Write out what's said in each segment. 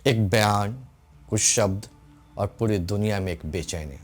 एक बयान, कुछ शब्द और पूरी दुनिया में एक बेचैनी।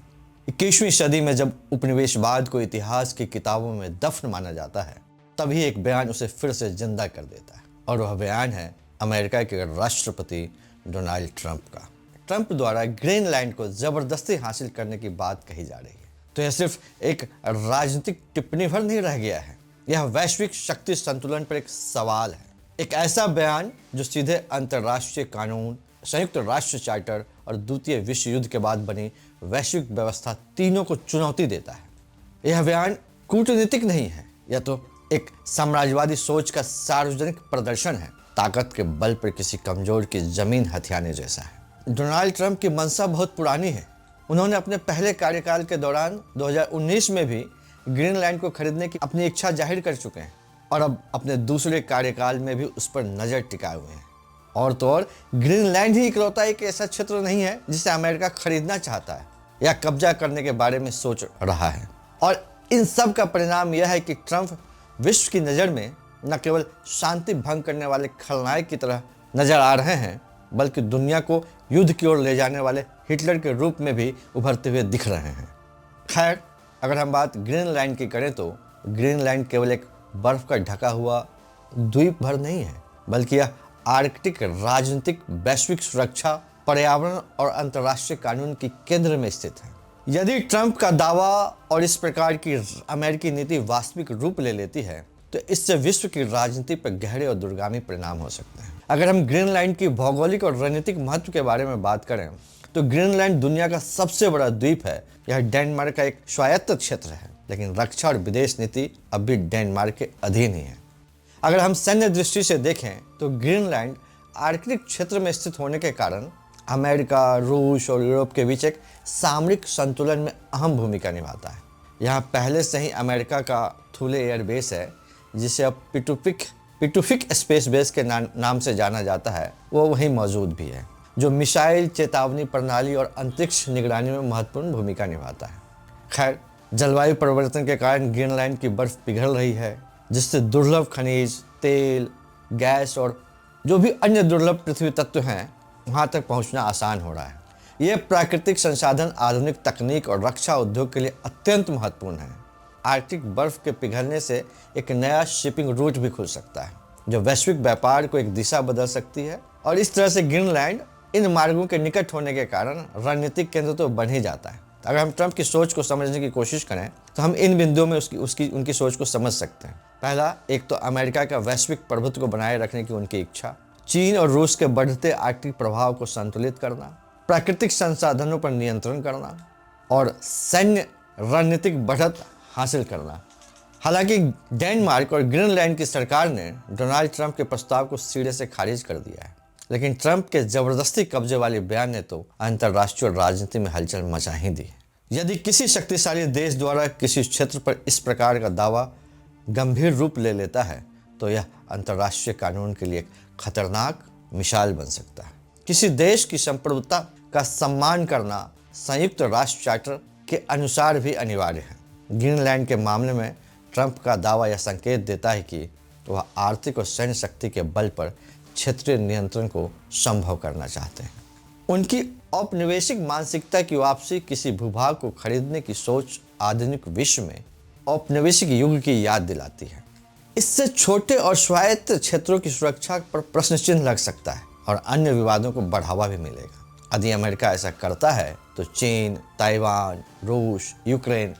21वीं सदी में जब उपनिवेशवाद को इतिहास की किताबों में दफन माना जाता है, तभी एक बयान उसे फिर से जिंदा कर देता है और वह बयान है अमेरिका के राष्ट्रपति डोनाल्ड ट्रंप का। ट्रंप द्वारा ग्रीनलैंड को जबरदस्ती हासिल करने की बात कही जा रही है। तो यह सिर्फ एक राजनीतिक टिप्पणी भर नहीं रह गया है, यह वैश्विक शक्ति संतुलन पर एक सवाल है। एक ऐसा बयान जो सीधे अंतर्राष्ट्रीय कानून, संयुक्त राष्ट्र चार्टर और द्वितीय विश्व युद्ध के बाद बनी वैश्विक व्यवस्था तीनों को चुनौती देता है। यह बयान कूटनीतिक नहीं है, यह तो एक साम्राज्यवादी सोच का सार्वजनिक प्रदर्शन है, ताकत के बल पर किसी कमजोर की जमीन हथियाने जैसा है। डोनाल्ड ट्रंप की मंशा बहुत पुरानी है। उन्होंने अपने पहले कार्यकाल के दौरान 2019 में भी ग्रीनलैंड को खरीदने की अपनी इच्छा जाहिर कर चुके हैं और अब अपने दूसरे कार्यकाल में भी उस पर नजर टिकाए हुए हैं। और तो और ग्रीनलैंड ही इकलौता एक ऐसा क्षेत्र नहीं है जिसे अमेरिका खरीदना चाहता है या कब्जा करने के बारे में सोच रहा है। और इन सब का परिणाम यह है कि ट्रंप विश्व की नज़र में न केवल शांति भंग करने वाले खलनायक की तरह नजर आ रहे हैं, बल्कि दुनिया को युद्ध की ओर ले जाने वाले हिटलर के रूप में भी उभरते हुए दिख रहे हैं। खैर, अगर हम बात ग्रीनलैंड की करें तो ग्रीनलैंड केवल एक बर्फ का ढका हुआ द्वीप भर नहीं है, बल्कि यह आर्कटिक राजनीतिक, वैश्विक सुरक्षा, पर्यावरण और अंतर्राष्ट्रीय कानून की केंद्र में स्थित है। यदि ट्रंप का दावा और इस प्रकार की अमेरिकी नीति वास्तविक रूप ले लेती है, तो इससे विश्व की राजनीति पर गहरे और दूरगामी परिणाम हो सकते हैं। अगर हम ग्रीनलैंड की भौगोलिक और रणनीतिक महत्व के बारे में बात करें तो ग्रीनलैंड दुनिया का सबसे बड़ा द्वीप है। यह डेनमार्क का एक स्वायत्त क्षेत्र है, लेकिन रक्षा और विदेश नीति अब भी डेनमार्क के अधीन ही है। अगर हम सैन्य दृष्टि से देखें तो ग्रीनलैंड आर्कटिक क्षेत्र में स्थित होने के कारण अमेरिका, रूस और यूरोप के बीच एक सामरिक संतुलन में अहम भूमिका निभाता है। यहाँ पहले से ही अमेरिका का थूले एयरबेस है, जिसे अब पिटुफिक स्पेस बेस के नाम से जाना जाता है, वो वहीं मौजूद भी है, जो मिसाइल चेतावनी प्रणाली और अंतरिक्ष निगरानी में महत्वपूर्ण भूमिका निभाता है। खैर, जलवायु परिवर्तन के कारण ग्रीनलैंड की बर्फ पिघल रही है, जिससे दुर्लभ खनिज, तेल, गैस और जो भी अन्य दुर्लभ पृथ्वी तत्व हैं वहाँ तक पहुँचना आसान हो रहा है। ये प्राकृतिक संसाधन आधुनिक तकनीक और रक्षा उद्योग के लिए अत्यंत महत्वपूर्ण है। आर्कटिक बर्फ के पिघलने से एक नया शिपिंग रूट भी खुल सकता है, जो वैश्विक व्यापार को एक दिशा बदल सकती है। और इस तरह से ग्रीनलैंड इन मार्गों के निकट होने के कारण रणनीतिक केंद्र तो बन ही जाता है। अगर हम ट्रंप की सोच को समझने की कोशिश करें तो हम इन बिंदुओं में उनकी सोच को समझ सकते हैं। पहला, एक तो अमेरिका का वैश्विक प्रभुत्व को बनाए रखने की उनकी इच्छा, चीन और रूस के बढ़ते आर्कटिक प्रभाव को संतुलित करना, प्राकृतिक संसाधनों पर नियंत्रण करना और सैन्य रणनीतिक बढ़त हासिल करना। हालांकि डेनमार्क और ग्रीनलैंड की सरकार ने डोनाल्ड ट्रंप के प्रस्ताव को सिरे से खारिज कर दिया है, लेकिन ट्रंप के जबरदस्ती कब्जे वाले बयान ने तो अंतर्राष्ट्रीय राजनीति में हलचल मचा ही दी है। यदि किसी शक्तिशाली देश द्वारा किसी क्षेत्र पर इस प्रकार का दावा गंभीर रूप ले लेता है, तो यह अंतर्राष्ट्रीय कानून के लिए एक खतरनाक मिसाल बन सकता है। किसी देश की संप्रभुता का सम्मान करना संयुक्त राष्ट्र चार्टर के अनुसार भी अनिवार्य है। ग्रीनलैंड के मामले में ट्रंप का दावा यह संकेत देता है कि वह आर्थिक और सैन्य शक्ति के बल पर क्षेत्रीय नियंत्रण को संभव करना चाहते हैं। उनकी औपनिवेशिक मानसिकता की वापसी, किसी भूभाग को खरीदने की सोच आधुनिक विश्व में औपनिवेशिक युग की याद दिलाती है। इससे छोटे और स्वायत्त क्षेत्रों की सुरक्षा पर प्रश्न चिन्ह लग सकता है और अन्य विवादों को बढ़ावा भी मिलेगा। यदि अमेरिका ऐसा करता है तो चीन, ताइवान, रूस, यूक्रेन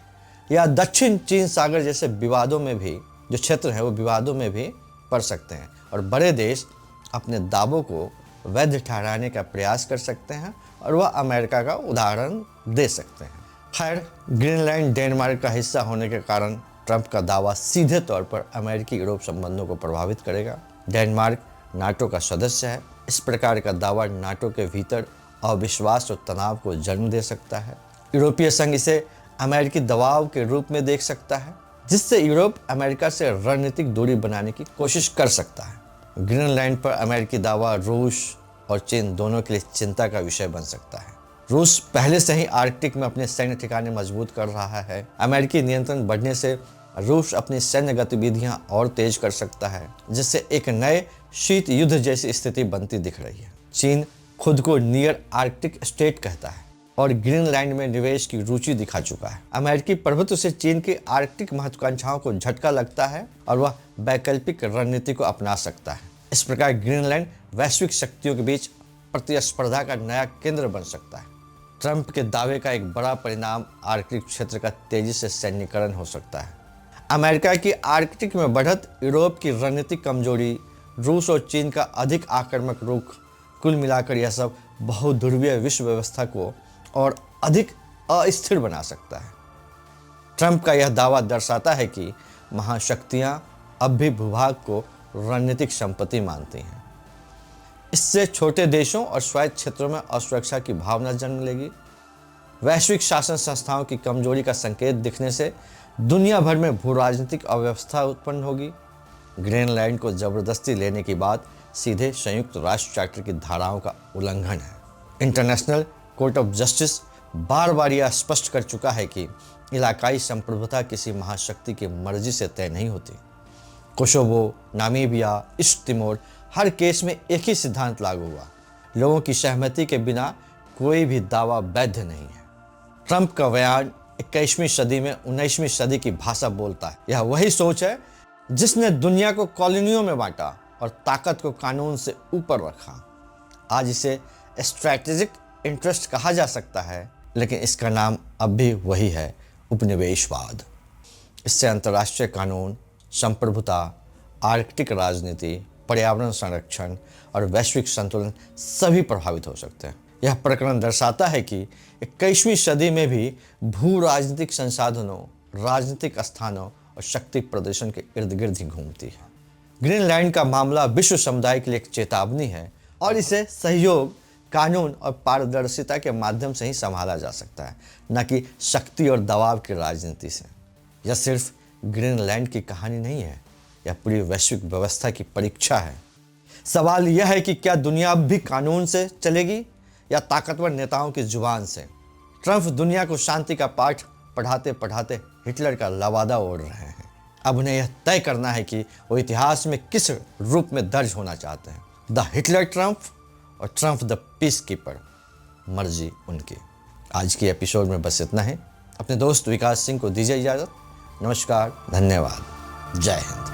या दक्षिण चीन सागर जैसे विवादों में भी जो क्षेत्र है वो विवादों में भी पड़ सकते हैं और बड़े देश अपने दावों को वैध ठहराने का प्रयास कर सकते हैं और वह अमेरिका का उदाहरण दे सकते हैं। खैर, ग्रीनलैंड डेनमार्क का हिस्सा होने के कारण ट्रंप का दावा सीधे तौर पर अमेरिकी यूरोप संबंधों को प्रभावित करेगा। डेनमार्क नाटो का सदस्य है। इस प्रकार का दावा नाटो के भीतर अविश्वास और तनाव को जन्म दे सकता है। यूरोपीय संघ इसे अमेरिकी दबाव के रूप में देख सकता है, जिससे यूरोप अमेरिका से रणनीतिक दूरी बनाने की कोशिश कर सकता है। ग्रीनलैंड पर अमेरिकी दावा रूस और चीन दोनों के लिए चिंता का विषय बन सकता है। रूस पहले से ही आर्कटिक में अपने सैन्य ठिकाने मजबूत कर रहा है। अमेरिकी नियंत्रण बढ़ने से रूस अपनी सैन्य गतिविधियां और तेज कर सकता है, जिससे एक नए शीत युद्ध जैसी स्थिति बनती दिख रही है। चीन खुद को नियर आर्कटिक स्टेट कहता है और ग्रीनलैंड में निवेश की रुचि दिखा चुका है। अमेरिकी प्रभुत्व से चीन की आर्कटिक महत्वाकांक्षाओं को झटका लगता है और वह वैकल्पिक रणनीति को अपना सकता है। इस प्रकार ग्रीनलैंड वैश्विक शक्तियों के बीच प्रतिस्पर्धा का नया केंद्र बन सकता है। ट्रंप के दावे का एक बड़ा परिणाम आर्कटिक क्षेत्र का तेजी से सैन्यीकरण हो सकता है। अमेरिका की आर्कटिक में बढ़त, यूरोप की रणनीतिक कमजोरी, रूस और चीन का अधिक आक्रामक रुख, कुल मिलाकर यह सब बहुध्रुवीय विश्व व्यवस्था को और अधिक अस्थिर बना सकता है। ट्रंप का यह दावा दर्शाता है कि महाशक्तियां अब भी भूभाग को रणनीतिक संपत्ति मानती हैं। इससे छोटे देशों और स्वायत्त क्षेत्रों में असुरक्षा की भावना जन्म लेगी। वैश्विक शासन संस्थाओं की कमजोरी का संकेत दिखने से दुनिया भर में भू राजनीतिक अव्यवस्था उत्पन्न होगी। ग्रीनलैंड को जबरदस्ती लेने की बात सीधे संयुक्त राष्ट्र चार्टर की धाराओं का उल्लंघन है। इंटरनेशनल कोर्ट ऑफ जस्टिस बार बार यह स्पष्ट कर चुका है कि इलाकाई संप्रभुता किसी महाशक्ति की मर्जी से तय नहीं होती। कोसोवो, नामीबिया, ईस्ट तिमोर, हर केस में एक ही सिद्धांत लागू हुआ, लोगों की सहमति के बिना कोई भी दावा वैध नहीं है। ट्रंप का बयान 21वीं सदी में 19वीं सदी की भाषा बोलता है। यह वही सोच है जिसने दुनिया को कॉलोनियों में बांटा और ताकत को कानून से ऊपर रखा। आज इसे स्ट्रैटेजिक इंटरेस्ट कहा जा सकता है, लेकिन इसका नाम अब भी वही है, उपनिवेशवाद। इससे अंतर्राष्ट्रीय कानून, संप्रभुता, आर्कटिक राजनीति, पर्यावरण संरक्षण और वैश्विक संतुलन सभी प्रभावित हो सकते हैं। यह प्रकरण दर्शाता है कि 21वीं सदी में भी भू राजनीतिक संसाधनों, राजनीतिक स्थानों और शक्ति प्रदर्शन के इर्द गिर्द ही घूमती है। ग्रीनलैंड का मामला विश्व समुदाय के लिए एक चेतावनी है और इसे सहयोग, कानून और पारदर्शिता के माध्यम से ही संभाला जा सकता है, न कि शक्ति और दबाव की राजनीति से। यह सिर्फ ग्रीनलैंड की कहानी नहीं है, यह पूरी वैश्विक व्यवस्था की परीक्षा है। सवाल यह है कि क्या दुनिया अब भी कानून से चलेगी या ताकतवर नेताओं की जुबान से। ट्रंप दुनिया को शांति का पाठ पढ़ाते पढ़ाते हिटलर का लवादा ओढ़ रहे हैं। अब उन्हें यह तय करना है कि वो इतिहास में किस रूप में दर्ज होना चाहते हैं, द हिटलर ट्रंप और ट्रंप द पीस कीपर। मर्जी उनकी। आज की एपिसोड में बस इतना है। अपने दोस्त विकास सिंह को दीजिए इजाज़त। नमस्कार, धन्यवाद, जय हिंद।